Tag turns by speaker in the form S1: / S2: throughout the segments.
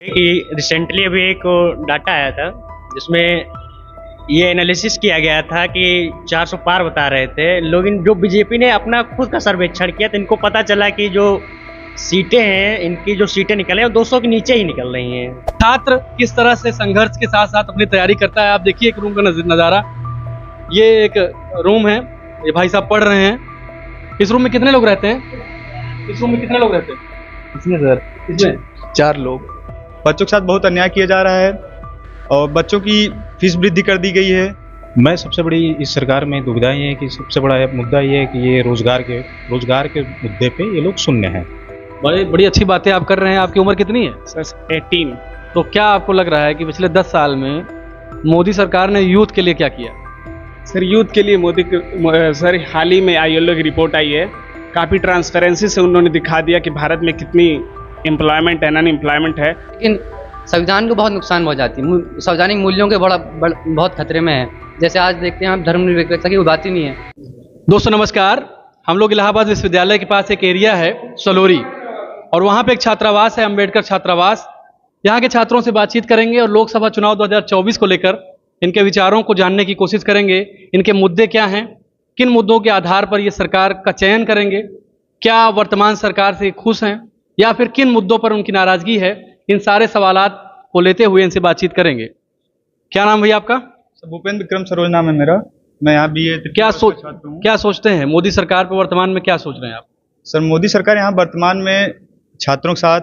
S1: कि रिसेंटली अभी एक डाटा आया था जिसमें ये एनालिसिस किया गया था कि 400 पार बता रहे थे लोग। इन जो बीजेपी ने अपना खुद का सर्वेक्षण किया तो इनको पता चला कि जो सीटें हैं, इनकी जो सीटें निकल रही हैं वो 200 के नीचे ही निकल रही हैं।
S2: छात्र किस तरह से संघर्ष के साथ साथ अपनी तैयारी करता है, आप देखिए एक रूम का नज़ारा। ये एक रूम है, ये भाई साहब पढ़ रहे हैं। इस रूम में कितने लोग रहते हैं? इसमें सर इसमें
S3: 4 लोग।
S4: बच्चों के साथ बहुत अन्याय किया जा रहा है और बच्चों की फीस वृद्धि कर दी गई है।
S5: मैं सबसे बड़ी इस सरकार में दुविधा ये है कि सबसे बड़ा मुद्दा ये है कि ये रोजगार के मुद्दे पे ये लोग शून्य हैं।
S2: बड़ी अच्छी बातें आप कर रहे हैं। आपकी उम्र कितनी है?
S1: सर 18।
S2: तो क्या आपको लग रहा है कि पिछले 10 साल में मोदी सरकार ने यूथ के लिए क्या किया?
S6: सर यूथ के लिए सर हाल ही में ILO की रिपोर्ट आई है, काफ़ी ट्रांसपेरेंसी से उन्होंने दिखा दिया कि भारत में कितनी एम्प्लॉयमेंट है, नॉन एम्प्लॉयमेंट है।
S7: लेकिन संविधान को बहुत नुकसान पहुंच जाती है, संवैधानिक मूल्यों के बहुत खतरे में है। जैसे आज देखते हैं हम धर्मनिरपेक्षता की बात ही नहीं है।
S2: दोस्तों नमस्कार, हम लोग इलाहाबाद विश्वविद्यालय के पास एक एरिया है सलोरी, और वहाँ पे एक छात्रावास है, अंबेडकर छात्रावास। यहाँ के छात्रों से बातचीत करेंगे और लोकसभा चुनाव 2024 को लेकर इनके विचारों को जानने की कोशिश करेंगे। इनके मुद्दे क्या हैं, किन मुद्दों के आधार पर ये सरकार का चयन करेंगे, क्या वर्तमान सरकार से खुश हैं या फिर किन मुद्दों पर उनकी नाराजगी है। इन सारे सवालात को लेते हुए इनसे बातचीत करेंगे। क्या नाम भैया आपका?
S4: भूपेंद्र विक्रम सरोज नाम है मेरा। मैं यहाँ BA
S2: क्या सोचते हैं मोदी सरकार पर वर्तमान में, क्या सोच रहे हैं आप?
S4: सर मोदी सरकार यहाँ वर्तमान में छात्रों के साथ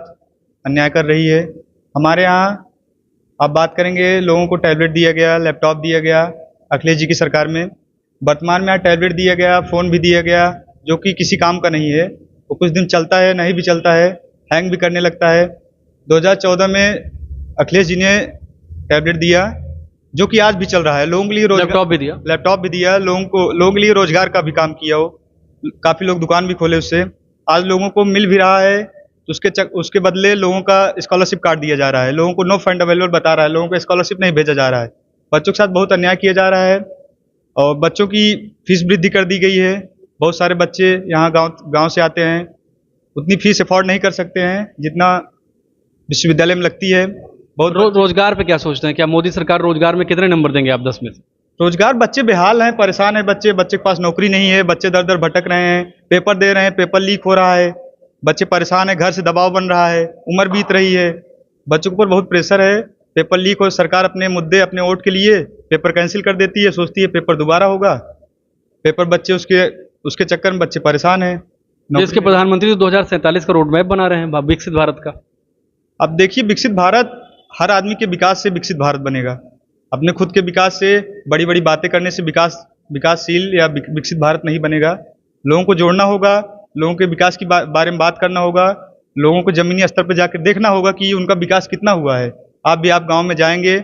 S4: अन्याय कर रही है। हमारे यहाँ आप बात करेंगे, लोगों को टैबलेट दिया गया, लैपटॉप दिया गया अखिलेश जी की सरकार में। वर्तमान में यहाँ टैबलेट दिया गया, फ़ोन भी दिया गया जो कि किसी काम का नहीं है। वो कुछ दिन चलता है, नहीं भी चलता है, हैंग भी करने लगता है। 2014 में अखिलेश जी ने टैबलेट दिया जो कि आज भी चल रहा है। लोगों के लिए
S2: लैपटॉप भी दिया,
S4: लोगों के लिए रोजगार का भी काम किया। वो काफ़ी लोग दुकान भी खोले उससे। आज लोगों को मिल भी रहा है, तो उसके बदले लोगों का स्कॉलरशिप काट दिया जा रहा है। लोगों को नो फंड अवेलेबल बता रहा है, लोगों को स्कॉलरशिप नहीं भेजा जा रहा है। बच्चों के साथ बहुत अन्याय किया जा रहा है और बच्चों की फीस वृद्धि कर दी गई है। बहुत सारे बच्चे यहाँ गांव से आते हैं, उतनी फीस अफोर्ड नहीं कर सकते हैं जितना विश्वविद्यालय में लगती है। बहुत
S2: रोजगार पे क्या सोचते हैं? क्या मोदी सरकार रोजगार में कितने नंबर देंगे आप 10 में से?
S4: रोजगार, बच्चे बेहाल हैं, परेशान हैं। बच्चे के पास नौकरी नहीं है, बच्चे दर दर भटक रहे हैं, पेपर दे रहे हैं, पेपर लीक हो रहा है, बच्चे परेशान हैं, घर से दबाव बन रहा है, उम्र बीत रही है, बच्चों के ऊपर बहुत प्रेशर है। पेपर लीक हो, सरकार अपने मुद्दे, अपने वोट के लिए पेपर कैंसिल कर देती है, सोचती है पेपर दोबारा होगा। पेपर बच्चे उसके चक्कर में बच्चे परेशान हैं।
S2: देश के प्रधानमंत्री 2047 का रोड मैप बना रहे हैं विकसित भारत का।
S4: अब देखिए, विकसित भारत हर आदमी के विकास से विकसित भारत बनेगा। अपने खुद के विकास से, बड़ी बड़ी बातें करने से विकासशील या विकसित भारत नहीं बनेगा। लोगों को जोड़ना होगा, लोगों के विकास की बारे में बात करना होगा, लोगों को जमीनी स्तर पर जाकर देखना होगा कि उनका विकास कितना हुआ है। आप गांव में जाएंगे,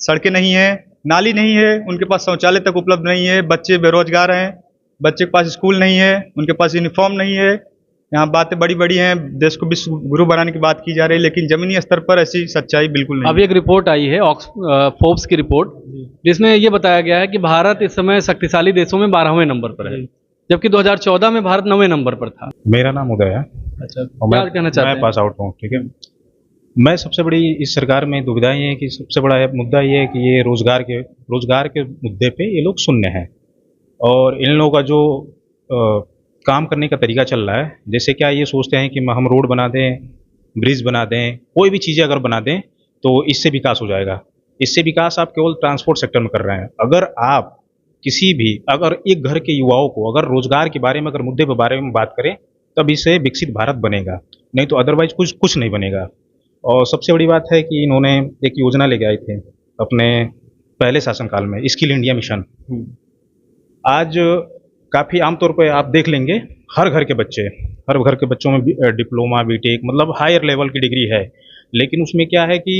S4: सड़कें नहीं है, नाली नहीं है, उनके पास शौचालय तक उपलब्ध नहीं है, बच्चे बेरोजगार हैं, बच्चे के पास स्कूल नहीं है, उनके पास यूनिफॉर्म नहीं है। यहाँ बातें बड़ी बड़ी हैं, देश को विश्व गुरु बनाने की बात की जा रही है, लेकिन जमीनी स्तर पर ऐसी सच्चाई बिल्कुल नहीं।
S2: अभी एक रिपोर्ट आई है फोर्ब्स की रिपोर्ट, जिसमें ये बताया गया है कि भारत इस समय शक्तिशाली देशों में 12वें नंबर पर है, जबकि 2014 में भारत 9वें नंबर पर था।
S5: मेरा नाम उदय है।
S2: अच्छा, क्या कहना चाहते हैं?
S5: मैं पास आउट हूँ, ठीक है। मैं सबसे बड़ी इस सरकार में दुविधा ये है कि सबसे बड़ा मुद्दा ये है कि ये रोजगार के मुद्दे पे ये लोग शून्य हैं। और इन लोगों का जो काम करने का तरीका चल रहा है, जैसे क्या ये सोचते हैं कि हम रोड बना दें, ब्रिज बना दें, कोई भी चीज़ें अगर बना दें तो इससे विकास हो जाएगा। इससे विकास आप केवल ट्रांसपोर्ट सेक्टर में कर रहे हैं। अगर आप अगर एक घर के युवाओं को अगर रोजगार के बारे में, अगर मुद्दे के बारे में बात करें, तब इससे विकसित भारत बनेगा, नहीं तो अदरवाइज कुछ नहीं बनेगा। और सबसे बड़ी बात है कि इन्होंने एक योजना लेके आए थे अपने पहले शासनकाल में, स्किल इंडिया मिशन। आज काफ़ी आमतौर पर आप देख लेंगे, हर घर के बच्चों में डिप्लोमा, बीटेक, मतलब हायर लेवल की डिग्री है। लेकिन उसमें क्या है कि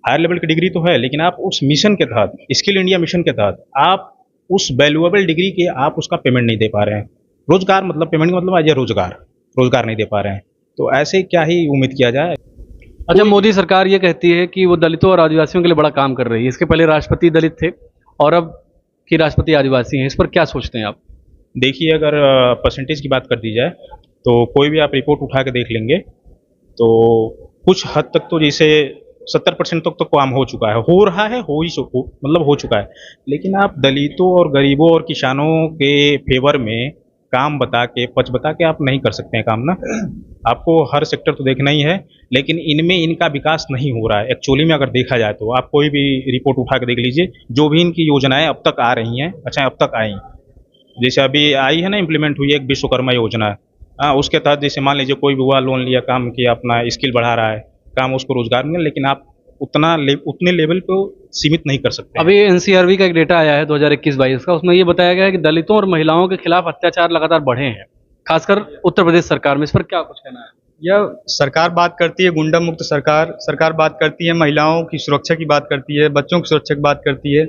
S5: हायर लेवल की डिग्री तो है, लेकिन आप उस मिशन के तहत, स्किल इंडिया मिशन के तहत, आप उस वैल्यूएबल डिग्री के आप उसका पेमेंट नहीं दे पा रहे हैं। रोजगार मतलब पेमेंट का मतलब आज रोजगार नहीं दे पा रहे हैं, तो ऐसे क्या ही उम्मीद किया जाए।
S2: अच्छा, मोदी सरकार ये कहती है कि वो दलितों और आदिवासियों के लिए बड़ा काम कर रही है। इसके पहले राष्ट्रपति दलित थे और अब की राष्ट्रपति आदिवासी हैं, इस पर क्या सोचते हैं आप?
S5: देखिए, अगर परसेंटेज की बात कर दी जाए तो कोई भी आप रिपोर्ट उठा के देख लेंगे तो कुछ हद तक तो जैसे 70% तक तो काम हो चुका है, हो रहा है, मतलब हो चुका है। लेकिन आप दलितों और गरीबों और किसानों के फेवर में काम बता के, पच बता के आप नहीं कर सकते हैं काम ना। आपको हर सेक्टर तो देखना ही है, लेकिन इनमें इनका विकास नहीं हो रहा है एक्चुअली में। अगर देखा जाए तो आप कोई भी रिपोर्ट उठा के देख लीजिए, जो भी इनकी योजनाएं अब तक आ रही हैं, अच्छा अब तक आई, जैसे अभी आई है ना, इम्प्लीमेंट हुई है एक विश्वकर्मा योजना, हाँ, उसके तहत जैसे मान लीजिए कोई भी हुआ, लोन लिया, काम किया, अपना स्किल बढ़ा रहा है, काम उसको रोजगार मिले, लेकिन आप उतने लेवल को सीमित नहीं कर सकते।
S2: अभी एनसीआरबी का एक डेटा आया है 2021-22 का, उसमें ये बताया गया है कि दलितों और महिलाओं के खिलाफ अत्याचार लगातार बढ़े हैं, खासकर उत्तर प्रदेश सरकार में। इस पर क्या कुछ कहना है?
S4: यह सरकार बात करती है गुंडा मुक्त सरकार, सरकार बात करती है महिलाओं की सुरक्षा की बात करती है, बच्चों की सुरक्षा की बात करती है।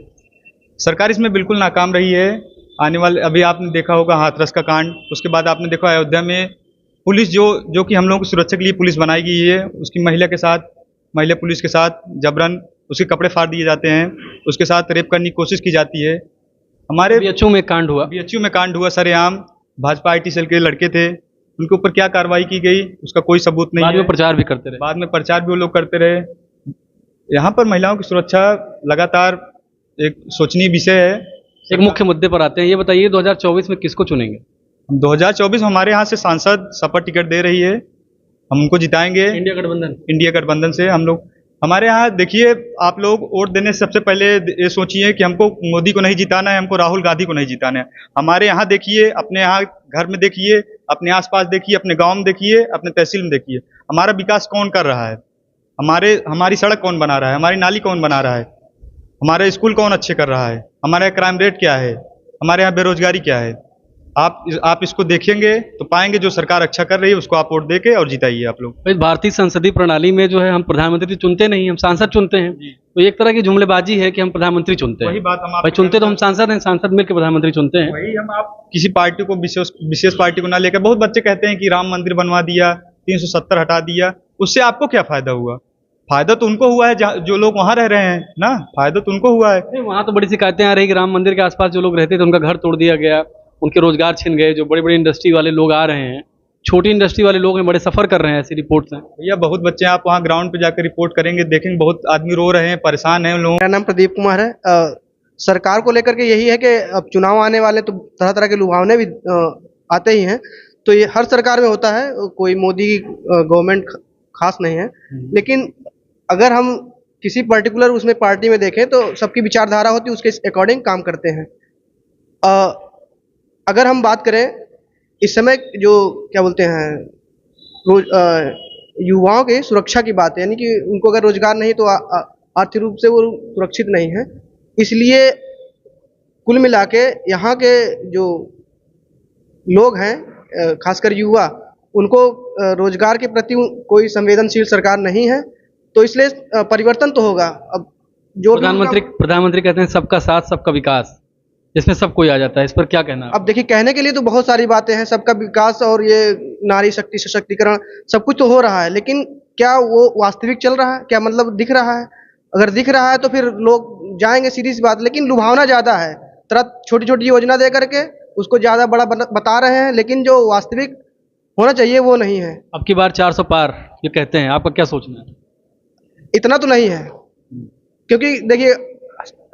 S4: सरकार इसमें बिल्कुल नाकाम रही है। आने वाले अभी आपने देखा होगा हाथरस का कांड, उसके बाद आपने देखा अयोध्या में पुलिस जो कि हम लोगों की सुरक्षा के लिए पुलिस बनाई गई है, उसकी महिला पुलिस के साथ जबरन उसके कपड़े फाड़ दिए जाते हैं, उसके साथ रेप करने की कोशिश की जाती है। हमारे
S2: बीएचयू में कांड हुआ,
S4: बीएचयू में कांड हुआ सरेआम, भाजपा IT सेल के लड़के थे, उनके ऊपर क्या कार्रवाई की गई उसका कोई सबूत नहीं है।
S2: बाद में प्रचार भी करते रहे,
S4: बाद में प्रचार भी वो लोग करते रहे। यहाँ पर महिलाओं की सुरक्षा लगातार एक सोचनीय विषय है।
S2: एक मुख्य मुद्दे पर आते हैं, ये बताइए 2024 में किसको चुनेंगे?
S4: 2024 में हमारे यहाँ से सांसद सपा टिकट दे रही है, हम उनको जिताएंगे। इंडिया गठबंधन से हम लोग, हमारे यहाँ देखिए, आप लोग वोट देने से सबसे पहले ये सोचिए कि हमको मोदी को नहीं जिताना है, हमको राहुल गांधी को नहीं जिताना है। हमारे यहाँ देखिए, अपने यहाँ घर में देखिए, अपने आसपास देखिए, अपने गांव में देखिए, अपने तहसील में देखिए, हमारा विकास कौन कर रहा है, हमारी सड़क कौन बना रहा है, हमारी नाली कौन बना रहा है, हमारे स्कूल कौन अच्छे कर रहा है, हमारे यहाँ क्राइम रेट क्या है, हमारे यहाँ बेरोजगारी क्या है। आप इसको देखेंगे तो पाएंगे जो सरकार अच्छा कर रही है उसको आप वोट देके और जिताइए आप लोग।
S2: इस भारतीय संसदीय प्रणाली में जो है, हम प्रधानमंत्री चुनते नहीं, हम सांसद चुनते हैं। तो एक तरह की जुमलेबाजी है कि हम प्रधानमंत्री चुनते हैं।
S4: वही बात हम
S2: भाई, चुनते तो हम सांसद हैं, सांसद मिलकर प्रधानमंत्री चुनते हैं।
S4: वही हम आप किसी पार्टी को विशेष पार्टी को ना लेकर, बहुत बच्चे कहते हैं कि राम मंदिर बनवा दिया, 370 हटा दिया, उससे आपको क्या फायदा हुआ? फायदा तो उनको हुआ है जो लोग वहां रह रहे हैं ना, फायदा तो उनको हुआ है।
S2: वहां तो बड़ी शिकायतें आ रही कि राम मंदिर के आसपास जो लोग रहते थे उनका घर तोड़ दिया गया, उनके रोजगार छिन गए। जो बड़ी बड़ी इंडस्ट्री वाले लोग आ रहे हैं, छोटी इंडस्ट्री वाले लोग हैं, बड़े सफर कर रहे हैं, ऐसी रिपोर्ट्स हैं।
S4: भैया बहुत बच्चे आप वहाँ ग्राउंड पे जाकर रिपोर्ट करेंगे, देखेंगे बहुत आदमी रो रहे हैं, परेशान हैं उन लोगों।
S3: मेरा नाम प्रदीप कुमार है। सरकार को लेकर के यही है कि अब चुनाव आने वाले तो तरह तरह के लुभावने भी आते ही हैं, तो ये हर सरकार में होता है, कोई मोदी की गवर्नमेंट खास नहीं है। लेकिन अगर हम किसी पर्टिकुलर उसमें पार्टी में देखें तो सबकी विचारधारा होती है, उसके अकॉर्डिंग काम करते हैं। अगर हम बात करें इस समय जो क्या बोलते हैं युवाओं की सुरक्षा की बात है, यानी कि उनको अगर रोजगार नहीं तो आर्थिक रूप से वो सुरक्षित नहीं है। इसलिए कुल मिला के यहाँ के जो लोग हैं, खासकर युवा, उनको रोजगार के प्रति कोई संवेदनशील सरकार नहीं है, तो इसलिए परिवर्तन तो होगा। अब जो
S2: प्रधानमंत्री कहते हैं सबका साथ सबका विकास, इसमें सब कोई आ जाता है, इस पर क्या कहना है?
S3: अब देखिए, कहने के लिए तो बहुत सारी बातें हैं, सबका विकास और ये नारी शक्ति सशक्तिकरण सब कुछ तो हो रहा है, लेकिन क्या वो वास्तविक चल रहा है? क्या मतलब दिख रहा है? अगर दिख रहा है तो फिर लोग जाएंगे, सीधी सी बात। लेकिन लुभावना ज्यादा है, तरह छोटी छोटी योजना दे करके उसको ज्यादा बड़ा बता रहे हैं, लेकिन जो वास्तविक होना चाहिए वो नहीं है।
S2: अब की बार 400 पार ये कहते हैं, आपका क्या सोचना है?
S3: इतना तो नहीं है, क्योंकि देखिए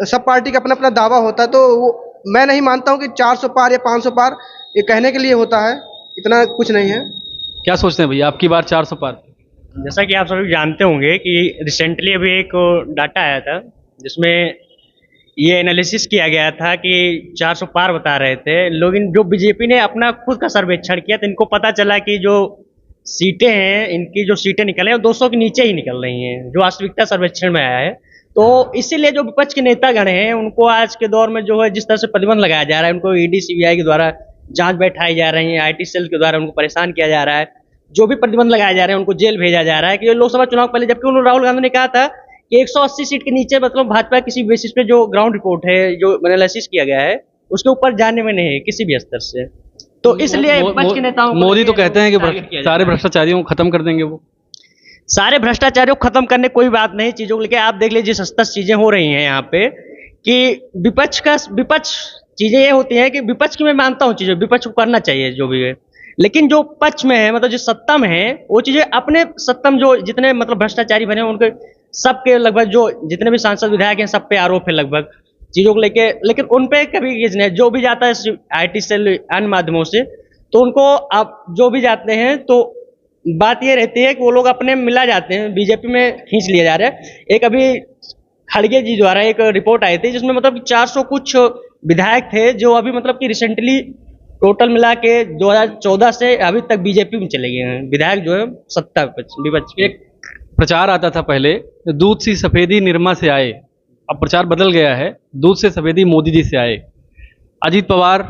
S3: सब पार्टी का अपना अपना दावा होता है, तो वो मैं नहीं मानता हूं कि 400 पार या 500 पार ये कहने के लिए होता है, इतना कुछ नहीं है।
S2: क्या सोचते हैं भैया, आपकी बार 400 पार?
S1: जैसा कि आप सभी जानते होंगे कि रिसेंटली अभी एक डाटा आया था जिसमें ये एनालिसिस किया गया था कि 400 पार बता रहे थे लोग। जो बीजेपी ने अपना खुद का सर्वेक्षण किया तो इनको पता चला कि जो सीटें हैं, इनकी जो सीटें निकल रही हैं 200 के नीचे ही निकल रही हैं, जो वास्तविकता सर्वेक्षण में आया है। तो इसीलिए जो विपक्ष के नेतागण हैं उनको आज के दौर में जो है जिस तरह से प्रतिबंध लगाया जा रहा है, उनको ईडी सीबीआई के द्वारा जांच बैठाई जा रही है, IT सेल के द्वारा उनको परेशान किया जा रहा है, जो भी प्रतिबंध लगाए जा रहे हैं उनको जेल भेजा जा रहा है। कि लोकसभा चुनाव पहले, जबकि उन्होंने राहुल गांधी ने कहा था कि 180 सीट के नीचे मतलब भाजपा किसी बेसिस पे जो ग्राउंड रिपोर्ट है, जो एनालिसिस किया गया है, उसके ऊपर जाने में नहीं है किसी भी स्तर से। तो इसलिए विपक्ष के नेताओं को
S2: मोदी तो कहते हैं कि सारे भ्रष्टाचारियों को खत्म कर देंगे। वो
S1: सारे भ्रष्टाचारियों को खत्म करने कोई बात नहीं, चीजों को लेकर आप देख लीजिए, सस्ता चीजें हो रही हैं यहाँ पे कि विपक्ष चीजें ये होती हैं कि विपक्ष की मैं मानता हूँ, चीजें विपक्ष को करना चाहिए जो भी है, लेकिन जो पक्ष में है, मतलब जो सत्ता में है, वो चीजें अपने सत्ता में जो जितने मतलब भ्रष्टाचारी बने उनके सबके लगभग जो जितने भी सांसद विधायक हैं सब पे आरोप है लगभग चीज़ों को लेके, लेकिन उन पे कभी किसी ने जो भी जाता है IT सेल अन्य माध्यमों से, तो उनको आप जो भी जाते हैं तो बात ये रहती है कि वो लोग अपने मिला जाते हैं, बीजेपी में खींच लिया जा रहा है। एक अभी खड़गे जी द्वारा एक रिपोर्ट आई थी जिसमें मतलब 400 कुछ विधायक थे जो अभी मतलब कि रिसेंटली टोटल मिला के 2014 से अभी तक बीजेपी में चले गए हैं विधायक जो है सत्ता विपक्ष के।
S2: एक प्रचार आता था पहले, दूध सी सफेदी निरमा से आए, अब प्रचार बदल गया है, दूध से सफेदी मोदी जी से आए। अजीत पवार,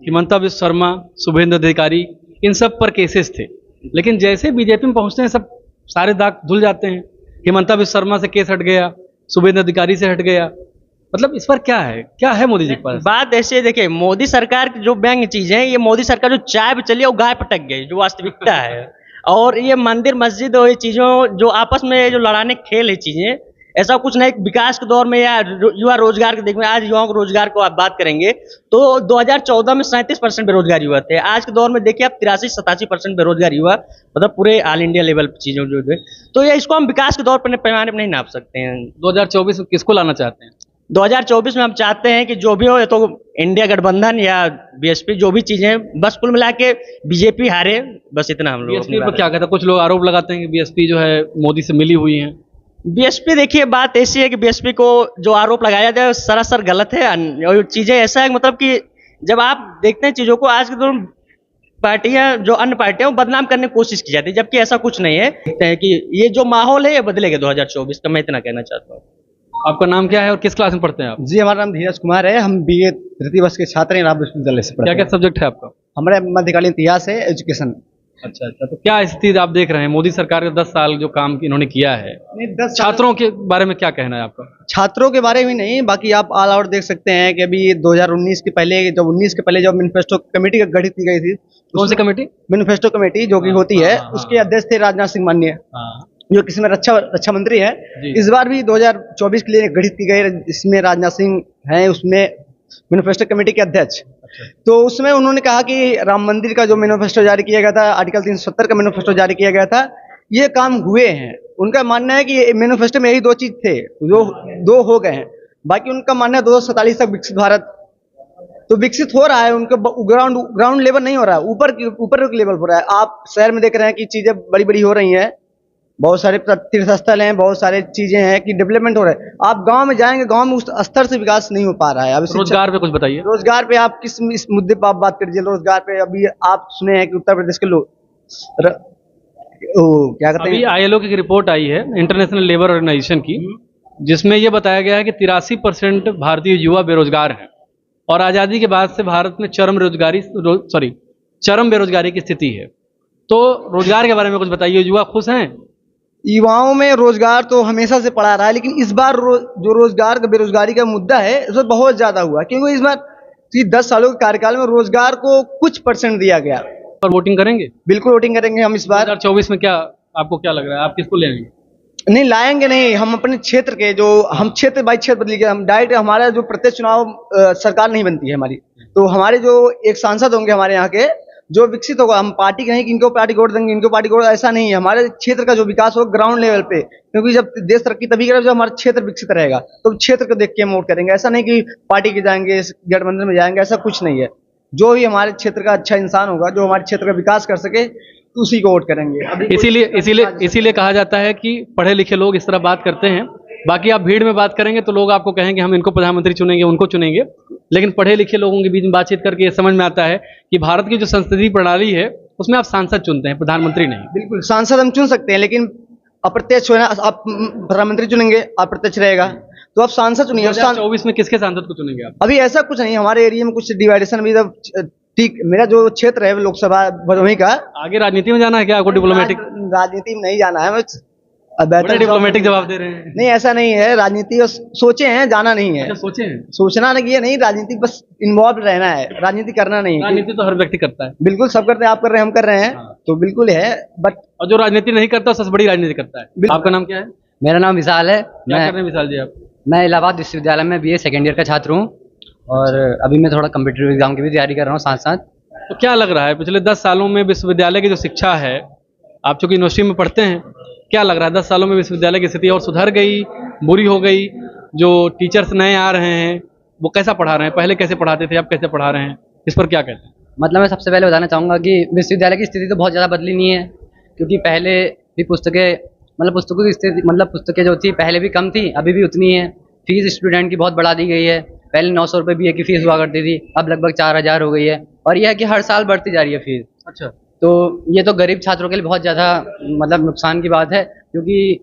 S2: हिमंता बिस्वा शर्मा, शुभेंद्र अधिकारी, इन सब पर केसेस थे, लेकिन जैसे बीजेपी में पहुंचते हैं सब सारे दाग धुल जाते हैं। हिमंता बिस्वा शर्मा से केस हट गया, शुभेंद्र अधिकारी से हट गया, मतलब इस पर क्या है मोदी जी के पास?
S1: बात ऐसे है, देखिए मोदी सरकार की जो व्यंग्य चीजें हैं, ये मोदी सरकार जो चाय पे चली है वो गाय पटक गई, जो वास्तविकता है। और ये मंदिर मस्जिद और ये चीजों जो आपस में जो लड़ाने के खेल है चीजें, ऐसा कुछ नहीं। विकास के दौर में या युवा रोजगार के देखिए, आज युवाओं को रोजगार को आप बात करेंगे तो 2014 में 37% बेरोजगार युवा थे, आज के दौर में देखिए आप 83-87% बेरोजगार युवा, मतलब पूरे ऑल इंडिया लेवल पर चीजों जो है। तो ये इसको हम विकास के दौर पर पैमाने पर नहीं नाप सकते हैं।
S2: 2024 में किसको लाना चाहते हैं?
S1: 2024 में हम चाहते हैं कि जो भी हो, या तो इंडिया गठबंधन या BSP, जो भी चीजें, बस कुल मिला के बीजेपी हारे, बस इतना हम लोग।
S2: बीएसपी पर क्या कहता है? कुछ लोग आरोप लगाते हैं कि बीएसपी जो है मोदी से मिली हुई है।
S1: BSP देखिए बात ऐसी है कि BSP को जो आरोप लगाया जाए सरासर गलत है। और चीजें ऐसा है मतलब कि जब आप देखते हैं चीजों को, आज के दौर पार्टियां जो अन्य पार्टियां वो बदनाम करने की कोशिश की जाती है, जबकि ऐसा कुछ नहीं है। देखते हैं कि ये जो माहौल है ये बदलेगा 2024 का, मैं इतना कहना चाहता हूँ।
S2: आपका नाम क्या है और किस क्लास में पढ़ते हैं आप?
S8: जी, हमारा नाम धीरज कुमार है। हम BA तृतीय वर्ष के छात्र हैं, राम विश्वविद्यालय से पढ़ते
S2: क्या सब्जेक्ट है आपका?
S8: हमारे मध्यकालीन इतिहास है, एजुकेशन।
S2: अच्छा, तो क्या स्थिति आप देख रहे हैं मोदी सरकार के 10 साल जो काम इन्होंने किया है? छात्रों के बारे में क्या कहना है आपका?
S8: छात्रों के बारे में नहीं, बाकी आप ऑल आउट देख सकते हैं कि अभी 2019 के पहले, जब मैनिफेस्टो कमेटी गठित की गई थी।
S2: कौन सी कमेटी?
S8: मैनिफेस्टो कमेटी जो कि होती है, उसके अध्यक्ष थे राजनाथ सिंह माननीय, जो किसी में रक्षा मंत्री है। इस बार भी 2024 के लिए गठित की गई, इसमें राजनाथ सिंह हैं, उसमें मैनिफेस्टो कमेटी के अध्यक्ष। तो उसमें उन्होंने कहा कि राम मंदिर का जो मैनिफेस्टो जारी किया गया था, आर्टिकल 370 का मैनिफेस्टो जारी किया गया था, ये काम हुए हैं। उनका मानना है कि मैनिफेस्टो में यही 2 चीज थे, जो 2 हो गए हैं। बाकी उनका मानना है 2047 तक विकसित भारत, तो विकसित हो रहा है। उनका ग्राउंड लेवल नहीं हो रहा है, ऊपर लेवल हो रहा है। आप शहर में देख रहे हैं कि चीजें बड़ी बड़ी हो रही हैं, बहुत सारे तीर्थ स्थल हैं, बहुत सारे चीजें हैं कि डेवलपमेंट हो रहा है। आप गांव में जाएंगे, गांव में उस स्तर से विकास नहीं हो पा रहा है। अब
S2: रोजगार पे कुछ बताइए।
S8: रोजगार पे आप इस मुद्दे पर आप बात करिए। रोजगार पे अभी आप सुने हैं कि उत्तर प्रदेश के लोग क्या कहते हैं,
S2: ILO की रिपोर्ट आई है, इंटरनेशनल लेबर ऑर्गेनाइजेशन की, जिसमें यह बताया गया है कि 83% भारतीय युवा बेरोजगार हैं और आज़ादी के बाद से भारत में चरम बेरोजगारी की स्थिति है। तो रोजगार के बारे में कुछ बताइए, युवा खुश हैं?
S8: युवाओं में रोजगार तो हमेशा से पड़ा रहा है, लेकिन इस बार जो रोजगार का बेरोजगारी का मुद्दा है उसमें बहुत ज्यादा हुआ, क्योंकि इस बार 10 सालों के कार्यकाल में रोजगार को कुछ % दिया गया।
S2: और वोटिंग करेंगे?
S8: बिल्कुल वोटिंग करेंगे हम इस बार।
S2: 2024 में क्या आपको क्या लग रहा है, आप किसको लेंगे?
S8: नहीं लाएंगे नहीं, हम अपने क्षेत्र के जो हम क्षेत्र बाई क्षेत्र बदल के हम डायरेक्ट, हमारा जो प्रत्यक्ष चुनाव सरकार नहीं बनती है हमारी, तो हमारे जो एक सांसद होंगे हमारे यहाँ के, जो विकसित होगा, हम पार्टी कहें कि इनको पार्टी वोट देंगे, इनको पार्टी वोट, ऐसा नहीं है। हमारे क्षेत्र का जो विकास होगा ग्राउंड लेवल पे, क्योंकि जब देश तरक्की तभी करेगा जब हमारा क्षेत्र विकसित रहेगा, तो क्षेत्र को देख के हम वोट करेंगे। ऐसा नहीं कि पार्टी के जाएंगे, गठबंधन में जाएंगे, ऐसा कुछ नहीं है। जो भी हमारे क्षेत्र का अच्छा इंसान होगा, जो हमारे क्षेत्र का विकास कर सके, तो उसी को वोट करेंगे।
S2: इसीलिए कहा जाता है कि पढ़े लिखे लोग इस तरह बात करते हैं। बाकी आप भीड़ में बात करेंगे तो लोग आपको कहेंगे हम इनको प्रधानमंत्री चुनेंगे, उनको चुनेंगे, लेकिन पढ़े लिखे लोगों के बीच में बातचीत करके ये समझ में आता है कि भारत की जो संसदीय प्रणाली है उसमें आप सांसद चुनते हैं, प्रधानमंत्री नहीं।
S8: बिल्कुल, सांसद हम चुन सकते हैं, लेकिन अप्रत्यक्ष होना, आप प्रधानमंत्री चुनेंगे अप्रत्यक्ष रहेगा, तो आप सांसद चुनिए।
S2: 2024 में किसके सांसद को चुनेंगे आप?
S8: अभी ऐसा कुछ नहीं, हमारे एरिया में कुछ डिवाइडेशन भी, ठीक, मेरा जो क्षेत्र है लोकसभा भदोही का।
S2: आगे राजनीति में जाना है क्या आपको? डिप्लोमेटिक
S8: राजनीति में नहीं जाना है,
S2: बेहतर डिप्लोमेटिक जवाब दे रहे हैं।
S8: नहीं ऐसा नहीं है, राजनीति सोचे हैं, जाना नहीं है।
S2: अच्छा, सोचे हैं,
S8: सोचना नहीं, ये नहीं, राजनीति बस इन्वॉल्व रहना है, राजनीति करना नहीं।
S2: राजनीति तो हर व्यक्ति करता है।
S8: बिल्कुल, सब करते हैं, आप कर रहे हैं, हम कर रहे हैं, तो बिल्कुल है। बट
S2: और जो राजनीति नहीं करता सबसे बड़ी राजनीति करता है। आपका नाम क्या है?
S7: मेरा नाम विशाल है।
S2: क्या कर रहे हैं विशाल जी आप?
S7: मैं इलाहाबाद विश्वविद्यालय में BA सेकेंड ईयर का छात्र हूँ और अभी मैं थोड़ा कम्पिटिटिव एग्जाम की भी तैयारी कर रहा हूँ साथ साथ।
S2: तो क्या लग रहा है पिछले 10 सालों में विश्वविद्यालय की जो शिक्षा है, आप चूंकि यूनिवर्सिटी में पढ़ते हैं, क्या लग रहा है 10 सालों में विश्वविद्यालय की स्थिति और सुधर गई, बुरी हो गई? जो टीचर्स नए आ रहे हैं वो कैसा पढ़ा रहे हैं, पहले कैसे पढ़ाते थे, अब कैसे पढ़ा रहे हैं, इस पर क्या कहते हैं?
S7: मतलब मैं सबसे पहले बताना चाहूँगा कि विश्वविद्यालय की स्थिति तो बहुत ज़्यादा बदली नहीं है, क्योंकि पहले भी पुस्तकें मतलब पुस्तकों की स्थिति मतलब पुस्तकें जो थी पहले भी कम थी, अभी भी उतनी है। फीस स्टूडेंट की बहुत बढ़ा दी गई है, पहले 900 रुपये BA की फ़ीस हुआ करती थी, अब लगभग 4000 हो गई है। और यह है कि हर साल बढ़ती जा रही है फीस।
S2: अच्छा,
S7: तो ये तो गरीब छात्रों के लिए बहुत ज़्यादा मतलब नुकसान की बात है, क्योंकि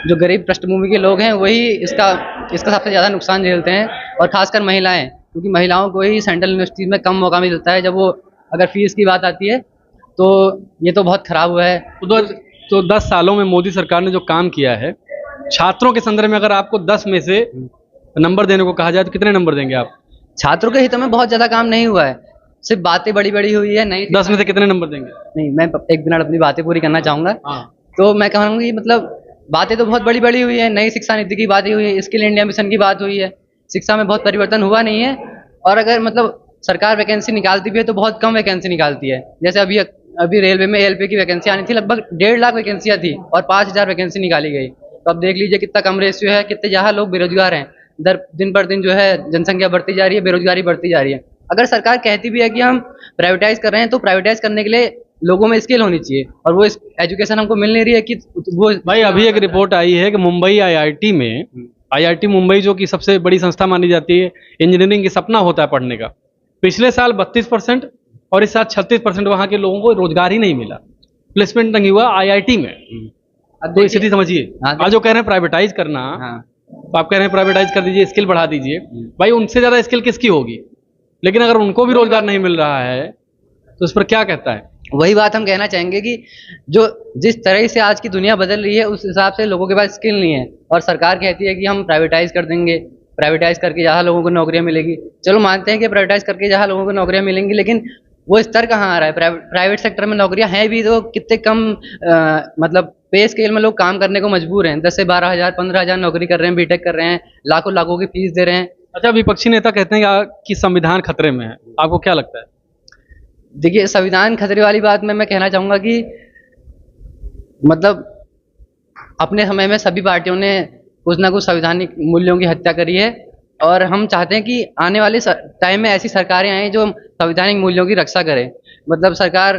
S7: जो गरीब पृष्ठभूमि के लोग हैं वही इसका सबसे ज़्यादा नुकसान झेलते हैं, और खासकर महिलाएं, क्योंकि महिलाओं को ही सेंट्रल यूनिवर्सिटी में कम मौका मिलता है। जब वो अगर फीस की बात आती है तो ये तो बहुत ख़राब हुआ है।
S2: तो 10 सालों में मोदी सरकार ने जो काम किया है, छात्रों के संदर्भ में अगर आपको 10 में से नंबर देने को कहा जाए तो कितने नंबर देंगे आप?
S7: छात्रों के हित में बहुत ज़्यादा काम नहीं हुआ है, सिर्फ बातें बड़ी बड़ी हुई है। नहीं
S2: 10 में से कितने नंबर देंगे?
S7: नहीं, मैं एक मिनट अपनी बातें पूरी करना चाहूँगा।
S2: हाँ।
S7: तो मैं कहूँगा कि मतलब बातें तो बहुत बड़ी बड़ी हुई है, नई शिक्षा नीति की बातें हुई है, स्किल इंडिया मिशन की बात हुई है, शिक्षा में बहुत परिवर्तन हुआ नहीं है। और अगर मतलब सरकार वैकेंसी निकालती भी है तो बहुत कम वैकेंसी निकालती है। जैसे अभी रेलवे में ALP की वैकेंसी आनी थी, लगभग 1.5 लाख वैकेंसियाँ थी और 5000 वैकेंसी निकाली गई। तो अब देख लीजिए कितना कम रेशियो है, कितने ज़्यादा लोग बेरोजगार हैं। दिन पर दिन जो है जनसंख्या बढ़ती जा रही है, बेरोजगारी बढ़ती जा रही है। अगर सरकार कहती भी है कि हम प्राइवेटाइज कर रहे हैं, तो प्राइवेटाइज करने के लिए लोगों में स्किल होनी चाहिए, और वो एजुकेशन हमको मिल नहीं रही है कि वो।
S2: भाई अभी एक रिपोर्ट आई है कि मुंबई IIT मुंबई जो कि सबसे बड़ी संस्था मानी जाती है, इंजीनियरिंग की सपना होता है पढ़ने का, पिछले साल 32% और इस साल 36% वहाँ के लोगों को रोजगार ही नहीं मिला, प्लेसमेंट नहीं हुआ IIT में।
S7: अब
S2: तो स्थिति समझिए।
S7: हाँ,
S2: आज जो कह रहे हैं प्राइवेटाइज करना,
S7: हाँ,
S2: तो आप कह रहे हैं प्राइवेटाइज कर दीजिए, स्किल बढ़ा दीजिए। भाई उनसे ज़्यादा स्किल किसकी होगी? लेकिन अगर उनको भी रोजगार नहीं मिल रहा है तो इस पर क्या कहता है?
S7: वही बात हम कहना चाहेंगे कि जो जिस तरह से आज की दुनिया बदल रही है उस हिसाब से लोगों के पास स्किल नहीं है, और सरकार कहती है कि हम प्राइवेटाइज कर देंगे, प्राइवेटाइज करके जहाँ लोगों को नौकरियां मिलेगी। चलो मानते हैं कि प्राइवेटाइज करके जहाँ लोगों को नौकरियां मिलेंगी, लेकिन वो स्तर कहाँ आ रहा है? प्राइवेट सेक्टर में नौकरियां हैं भी तो कितने कम मतलब पे स्केल में लोग काम करने को मजबूर हैं। 10 से 12 हज़ार 15 हज़ार नौकरी कर रहे हैं, बीटेक कर रहे हैं, लाखों लाखों की फीस दे रहे हैं।
S2: अच्छा, विपक्षी नेता कहते हैं कि संविधान खतरे में है, आपको क्या लगता है?
S7: देखिए, संविधान खतरे वाली बात में मैं कहना चाहूँगा कि मतलब अपने समय में सभी पार्टियों ने कुछ ना कुछ संवैधानिक मूल्यों की हत्या करी है, और हम चाहते हैं कि आने वाले टाइम में ऐसी सरकारें आएँ जो संवैधानिक मूल्यों की रक्षा करें। मतलब सरकार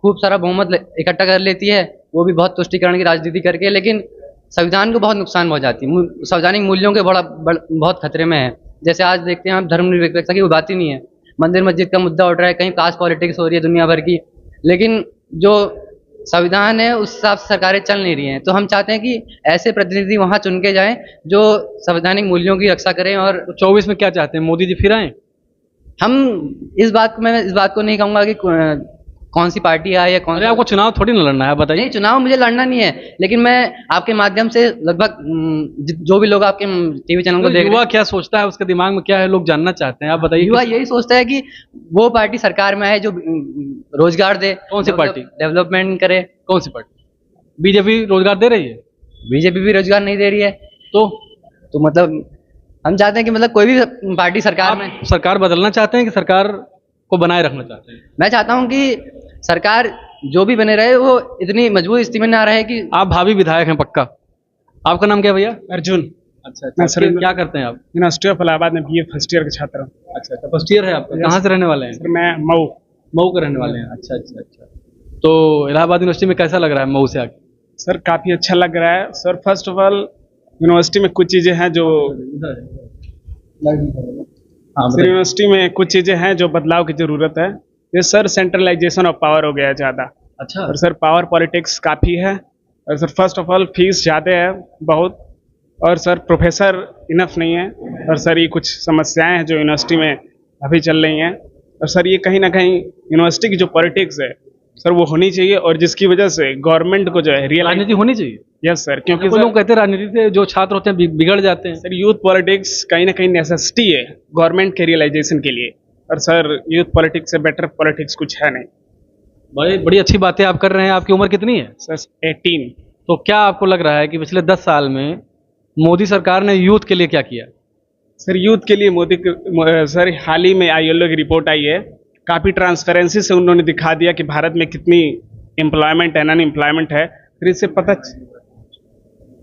S7: खूब सारा बहुमत इकट्ठा कर लेती है, वो भी बहुत तुष्टीकरण की राजनीति करके, लेकिन संविधान को बहुत नुकसान पहुँचाती है। संवैधानिक मूल्यों के बहुत खतरे में है। जैसे आज देखते हैं, हम धर्मनिरपेक्षता की बात ही नहीं है, मंदिर मस्जिद का मुद्दा उठ रहा है, कहीं कास्ट पॉलिटिक्स हो रही है दुनिया भर की, लेकिन जो संविधान है उस हिसाब से सरकारें चल नहीं रही हैं। तो हम चाहते हैं कि ऐसे प्रतिनिधि वहाँ चुन के जाएं जो संवैधानिक मूल्यों की रक्षा करें। और
S2: 24 में क्या चाहते हैं, मोदी जी फिर आए?
S7: हम मैं इस बात को नहीं कहूँगा कि कौन सी पार्टी आए या कौन।
S2: अरे आपको चुनाव थोड़ी ना लड़ना है, बताइए।
S7: नहीं, चुनाव मुझे लड़ना नहीं है, लेकिन मैं आपके माध्यम से लगभग जो भी लोग आपके टीवी चैनल को देख रहे हैं,
S2: युवा क्या सोचता है, उसके दिमाग में क्या है, लोग जानना चाहते हैं, आप बताइए।
S7: युवा यही सोचता है कि वो पार्टी सरकार में आए जो रोजगार दे।
S2: कौन सी पार्टी?
S7: डेवलपमेंट करे।
S2: कौन सी पार्टी? बीजेपी रोजगार दे रही है?
S7: बीजेपी भी रोजगार नहीं दे रही है। तो मतलब हम चाहते हैं कि मतलब कोई भी पार्टी सरकार में।
S2: सरकार बदलना चाहते हैं कि सरकार को बनाए रखना चाहते हैं?
S7: मैं चाहता हूं कि सरकार जो भी बने रहे वो इतनी मजबूत स्थिति में ना रहे कि।
S2: आप भावी विधायक हैं पक्का? आपका नाम क्या भैया?
S6: अर्जुन।
S2: अच्छा, सर क्या करते हैं आप?
S6: यूनिवर्सिटी ऑफ इलाहाबाद में BA फर्स्ट ईयर का छात्र हूँ।
S2: अच्छा, फर्स्ट ईयर है आपका? कहाँ से रहने वाले हैं?
S6: सर मैं मऊ
S2: के रहने वाले हैं। अच्छा। तो इलाहाबाद यूनिवर्सिटी में कैसा लग रहा है मऊ से आके?
S6: सर काफ़ी अच्छा लग रहा है sir. First of all university में कुछ चीज़ें हैं जो यूनिवर्सिटी में कुछ चीज़ें हैं जो बदलाव की ज़रूरत है। ये सर सेंट्रलाइजेशन ऑफ पावर हो गया है ज़्यादा।
S2: अच्छा।
S6: और सर पावर पॉलिटिक्स काफ़ी है। और sir first of all fees ज़्यादा है बहुत, और सर प्रोफेसर इनफ नहीं है। और सर ये कुछ समस्याएं हैं जो यूनिवर्सिटी में अभी चल रही हैं। और सर ये कहीं ना कहीं यूनिवर्सिटी की जो पॉलिटिक्स है सर वो होनी चाहिए, और जिसकी वजह से गवर्नमेंट को जो है
S2: राजनीति होनी चाहिए।
S6: यस सर, क्योंकि
S2: लोग कहते हैं राजनीति से जो छात्र होते हैं बिगड़ जाते हैं।
S6: सर यूथ पॉलिटिक्स कहीं ना कहीं नेसेसिटी है गवर्नमेंट के रियलाइजेशन के लिए, और सर यूथ पॉलिटिक्स से बेटर पॉलिटिक्स कुछ है नहीं।
S2: बड़ी अच्छी बातें आप कर रहे हैं। आपकी उम्र कितनी है?
S6: सर 18।
S2: तो क्या आपको लग रहा है कि पिछले 10 साल में मोदी सरकार ने यूथ के लिए क्या किया?
S6: सर यूथ के लिए सर हाल ही में ILO की रिपोर्ट आई है, काफ़ी ट्रांसपेरेंसी से उन्होंने दिखा दिया कि भारत में कितनी एम्प्लॉयमेंट है, अनएम्प्लॉयमेंट है। फिर इससे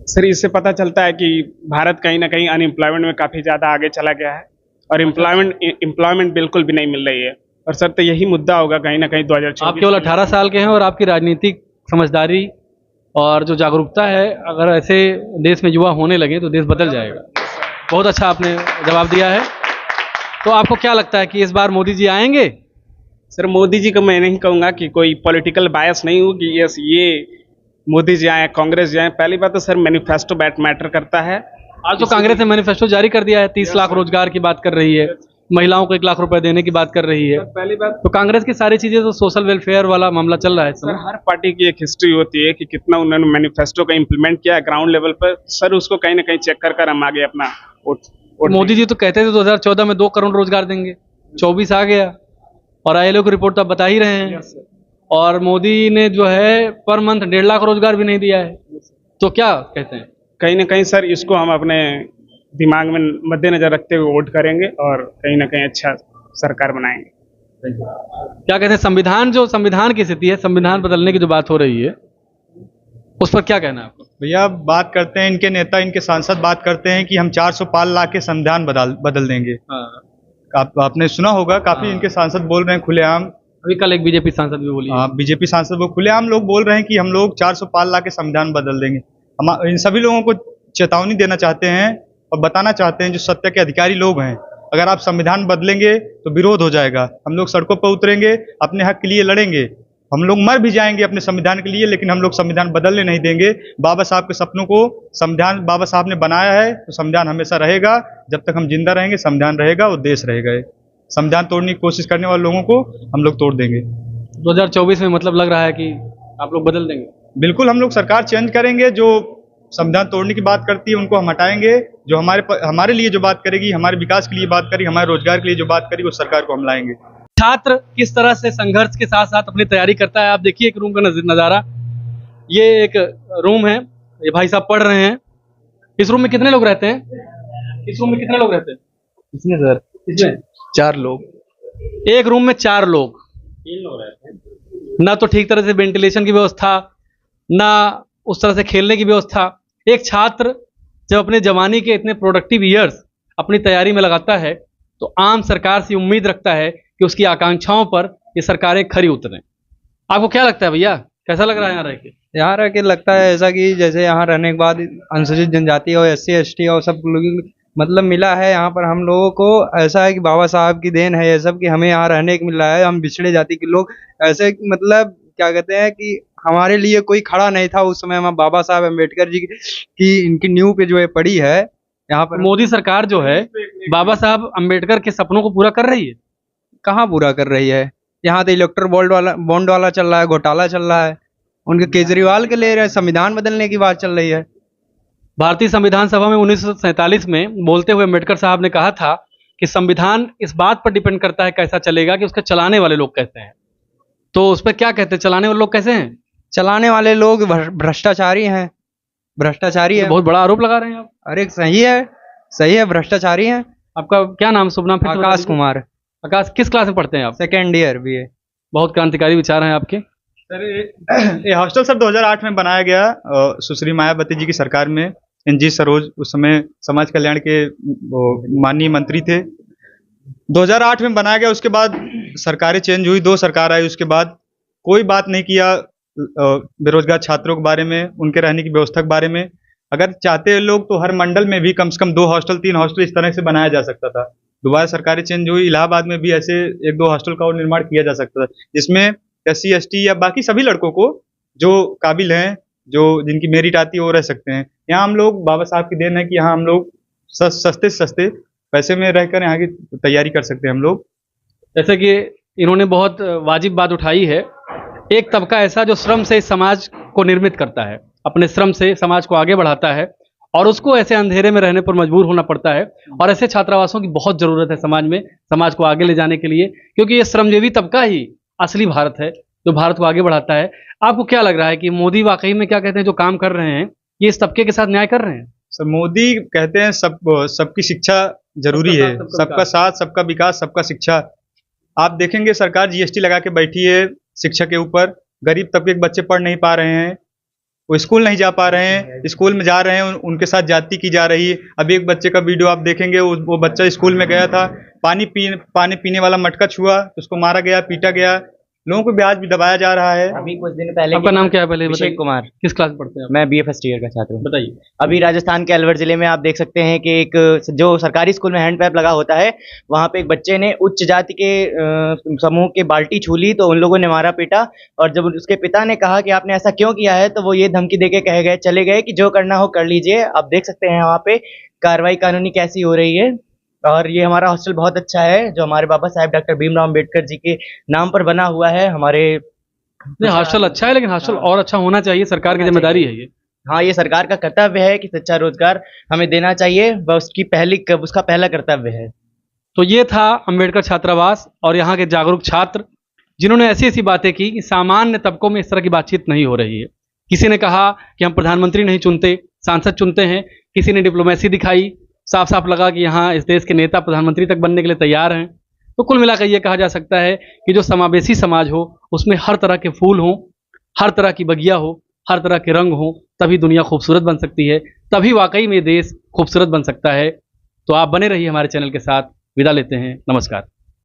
S6: सर इससे पता चलता है कि भारत कहीं ना कहीं अनएम्प्लॉयमेंट में काफ़ी ज़्यादा आगे चला गया है और एम्प्लॉयमेंट बिल्कुल भी नहीं मिल रही है। और सर तो यही मुद्दा होगा कहीं ना कहीं 2024
S2: आप केवल 18 साल के हैं और आपकी राजनीतिक समझदारी और जो जागरूकता है, अगर ऐसे देश में युवा होने लगे तो देश बदल जाएगा। बहुत अच्छा आपने जवाब दिया है। तो आपको क्या लगता है कि इस बार मोदी जी आएंगे?
S6: सर मोदी जी को मैं नहीं कहूँगा कि कोई पॉलिटिकल बायस नहीं हो कि यस ये मोदी जी आए, कांग्रेस जी आए। पहली बात तो सर मैनिफेस्टो मैटर करता है।
S2: आज तो कांग्रेस ने मैनिफेस्टो जारी कर दिया है, 30 लाख रोजगार की बात कर रही है, महिलाओं को 1 लाख रुपए देने की बात कर रही है।
S6: पहली बात
S2: तो कांग्रेस की सारी चीजें तो सोशल वेलफेयर वाला मामला चल रहा है इस
S6: सर
S2: समय।
S6: हर पार्टी की एक हिस्ट्री होती है कि कितना उन्होंने मैनिफेस्टो का इम्प्लीमेंट किया है ग्राउंड लेवल पर। सर उसको कहीं ना कहीं चेक कर हम आगे अपना वोट
S2: मोदी जी तो कहते थे 2014 में 2 करोड़ रोजगार देंगे, 24 आ गया और आईएलओ की रिपोर्ट तो आप बता ही रहे हैं। और मोदी ने जो है पर मंथ 1.5 लाख रोजगार भी नहीं दिया है। तो क्या कहते हैं?
S6: कहीं ना कहीं सर इसको हम अपने दिमाग में मद्देनजर रखते हुए वोट करेंगे और कहीं ना कहीं अच्छा सरकार बनाएंगे।
S2: क्या कहते हैं, संविधान की स्थिति है, संविधान बदलने की जो बात हो रही है उस पर क्या कहना है आपको?
S4: भैया बात करते हैं, इनके नेता इनके सांसद बात करते हैं कि हम 400 पार ला के संविधान बदल देंगे। आपने सुना होगा, काफी इनके सांसद बोल रहे हैं खुलेआम।
S2: अभी कल एक बीजेपी सांसद भी बोली।
S4: बीजेपी सांसद वो खुलेआम लोग बोल रहे हैं कि हम लोग 400 पार ला के संविधान बदल देंगे। हम इन सभी लोगों को चेतावनी देना चाहते हैं और बताना चाहते हैं, जो सत्ता के अधिकारी लोग हैं, अगर आप संविधान बदलेंगे तो विरोध हो जाएगा। हम लोग सड़कों पर उतरेंगे, अपने हक के लिए लड़ेंगे, हम लोग मर भी जाएंगे अपने संविधान के लिए, लेकिन हम लोग संविधान बदलने नहीं देंगे। बाबा साहब के सपनों को संविधान बाबा साहब ने बनाया है, तो संविधान हमेशा रहेगा। जब तक हम जिंदा रहेंगे संविधान रहेगा और देश रहेगा। संविधान तोड़ने की कोशिश करने वाले लोगों को हम लोग तोड़ देंगे।
S2: 2024 में मतलब लग रहा है कि आप लोग बदल देंगे?
S4: बिल्कुल, हम लोग सरकार चेंज करेंगे। जो संविधान तोड़ने की बात करती है उनको हम हटाएंगे। जो हमारे लिए जो बात करेगी, हमारे विकास के लिए बात करेगी, हमारे रोजगार के लिए जो बात करेगी, उस सरकार को हम लाएंगे।
S2: छात्र किस तरह से संघर्ष के साथ साथ अपनी तैयारी करता है, आप देखिए एक रूम का नजारा। ये एक रूम है, ये भाई साहब पढ़ रहे हैं। इस रूम में कितने लोग रहते हैं? इस रूम में कितने लोग रहते हैं?
S3: इसमें सर
S2: इसमें
S3: 4 लोग।
S2: एक रूम में 4 लोग,
S1: 3 लोग रहते हैं।
S2: ना तो ठीक तरह से वेंटिलेशन की व्यवस्था, ना उस तरह से खेलने की व्यवस्था। एक छात्र जब अपने जवानी के इतने प्रोडक्टिव ईयर्स अपनी तैयारी में लगाता है तो आम सरकार से उम्मीद रखता है कि उसकी आकांक्षाओं पर ये सरकारें खरी उतरें। आपको क्या लगता है भैया, कैसा लग रहा है यहाँ रह के?
S9: यहाँ रह के लगता है ऐसा कि जैसे यहाँ रहने के बाद अनुसूचित जनजाति और SC ST और सब लोग मतलब मिला है यहाँ पर हम लोगों को। ऐसा है कि बाबा साहब की देन है ये सब कि हमें यहाँ रहने को मिल रहा है। हम पिछड़े जाति के लोग ऐसे मतलब क्या कहते हैं कि हमारे लिए कोई खड़ा नहीं था उस समय। हम बाबा साहब अम्बेडकर जी की इनकी नींव पे जो है पड़ी है यहाँ पर।
S2: मोदी सरकार जो है बाबा साहब अम्बेडकर के सपनों को पूरा कर रही है?
S9: कहाँ पूरा कर रही है? यहाँ तो इलेक्ट्रल बॉन्ड वाला चल रहा है, घोटाला चल रहा है। उनके केजरीवाल के ले रहे हैं, संविधान बदलने की बात चल रही है।
S2: भारतीय संविधान सभा में 1947 में बोलते हुए अम्बेडकर साहब ने कहा था कि संविधान इस बात पर डिपेंड करता है कैसा चलेगा कि उसके चलाने वाले लोग कैसे हैं। तो उस पर क्या कहते हैं, चलाने वाले लोग कैसे हैं?
S9: चलाने वाले लोग भ्रष्टाचारी हैं, भ्रष्टाचारी है।
S2: बहुत बड़ा आरोप लगा रहे हैं आप।
S9: अरे सही है, भ्रष्टाचारी हैं।
S2: आपका क्या नाम, शुभ नाम?
S9: आकाश कुमार।
S2: आकाश, किस क्लास में पढ़ते हैं आप?
S9: 2nd year BA।
S2: बहुत क्रांतिकारी विचार हैं आपके।
S4: सर ये हॉस्टल सर 2008 में बनाया गया सुश्री मायावती जी की सरकार में। NG सरोज उस समय समाज कल्याण के माननीय मंत्री थे। 2008 में बनाया गया। उसके बाद सरकारें चेंज हुई, 2 सरकार आई। उसके बाद कोई बात नहीं किया बेरोजगार छात्रों के बारे में, उनके रहने की व्यवस्था के बारे में। अगर चाहते हैं लोग तो हर मंडल में भी कम से कम 2 हॉस्टल 3 हॉस्टल इस तरह से बनाया जा सकता था। दोबारा सरकारें चेंज हुई, इलाहाबाद में भी ऐसे 1-2 हॉस्टल का और निर्माण किया जा सकता था, जिसमें SC ST या बाकी सभी लड़कों को जो काबिल हैं, जो जिनकी मेरिट आती है वो रह सकते हैं। यहाँ हम लोग बाबा साहब की देन है कि यहाँ हम लोग सस्ते से सस्ते पैसे में रहकर यहाँ की तैयारी कर सकते हैं हम लोग।
S2: जैसे कि इन्होंने बहुत वाजिब बात उठाई है, एक तबका ऐसा जो श्रम से इस समाज को निर्मित करता है, अपने श्रम से समाज को आगे बढ़ाता है और उसको ऐसे अंधेरे में रहने पर मजबूर होना पड़ता है। और ऐसे छात्रावासों की बहुत ज़रूरत है समाज में, समाज को आगे ले जाने के लिए, क्योंकि ये श्रमजीवी तबका ही असली भारत है जो भारत को आगे बढ़ाता है। आपको क्या लग रहा है कि मोदी वाकई में क्या कहते हैं जो काम कर रहे हैं ये इस तबके के साथ न्याय कर रहे हैं?
S4: सर मोदी कहते हैं सबकी शिक्षा जरूरी है, सबका साथ, सबका विकास, सबका शिक्षा। आप देखेंगे सरकार GST लगा के बैठी है शिक्षा के ऊपर, गरीब तबके के बच्चे पढ़ नहीं पा रहे हैं। वो स्कूल नहीं जा पा रहे हैं, स्कूल में जा रहे हैं उनके साथ ज्यादती की जा रही है। अभी एक बच्चे का वीडियो आप देखेंगे, वो बच्चा स्कूल में गया था, पानी पीने वाला मटका छुआ तो उसको मारा गया, पीटा गया, लोगों को भी आज भी दबाया जा रहा है।
S10: अभी कुछ दिन पहले
S2: आपका नाम क्या है पहले
S10: अभिषेक कुमार,
S2: किस क्लास में पढ़ते हैं आप?
S10: मैं बीए फर्स्ट ईयर का छात्र हूँ।
S2: बताइए।
S10: अभी राजस्थान के अलवर जिले में आप देख सकते हैं कि एक जो सरकारी स्कूल में हैंड पैप लगा होता है, वहाँ पे एक बच्चे ने उच्च जाति के समूह के बाल्टी छू ली तो उन लोगों ने मारा पीटा, और जब उसके पिता ने कहा कि आपने ऐसा क्यों किया है तो वो ये धमकी देके कह गए चले गए कि जो करना हो कर लीजिए। आप देख सकते हैं वहाँ पे कार्रवाई कानूनी कैसी हो रही है। और ये हमारा हॉस्टल बहुत अच्छा है जो हमारे बाबा साहेब डॉक्टर भीमराव अम्बेडकर जी के नाम पर बना हुआ है। हमारे
S2: नहीं, हॉस्टल अच्छा है, लेकिन हॉस्टल और अच्छा होना चाहिए, सरकार की जिम्मेदारी है ये।
S10: हाँ, ये सरकार का कर्तव्य है कि सच्चा रोजगार हमें देना चाहिए, वह उसका पहला कर्तव्य है।
S2: तो ये था अम्बेडकर छात्रावास और यहाँ के जागरूक छात्र, जिन्होंने ऐसी ऐसी बातें की कि सामान्य तबकों में इस तरह की बातचीत नहीं हो रही है। किसी ने कहा कि हम प्रधानमंत्री नहीं चुनते, सांसद चुनते हैं। किसी ने डिप्लोमेसी दिखाई, साफ साफ लगा कि यहाँ इस देश के नेता प्रधानमंत्री तक बनने के लिए तैयार हैं। तो कुल मिलाकर ये कहा जा सकता है कि जो समावेशी समाज हो, उसमें हर तरह के फूल हों, हर तरह की बगिया हो, हर तरह के रंग हों, तभी दुनिया खूबसूरत बन सकती है, तभी वाकई में देश खूबसूरत बन सकता है। तो आप बने रहिए हमारे चैनल के साथ। विदा लेते हैं, नमस्कार।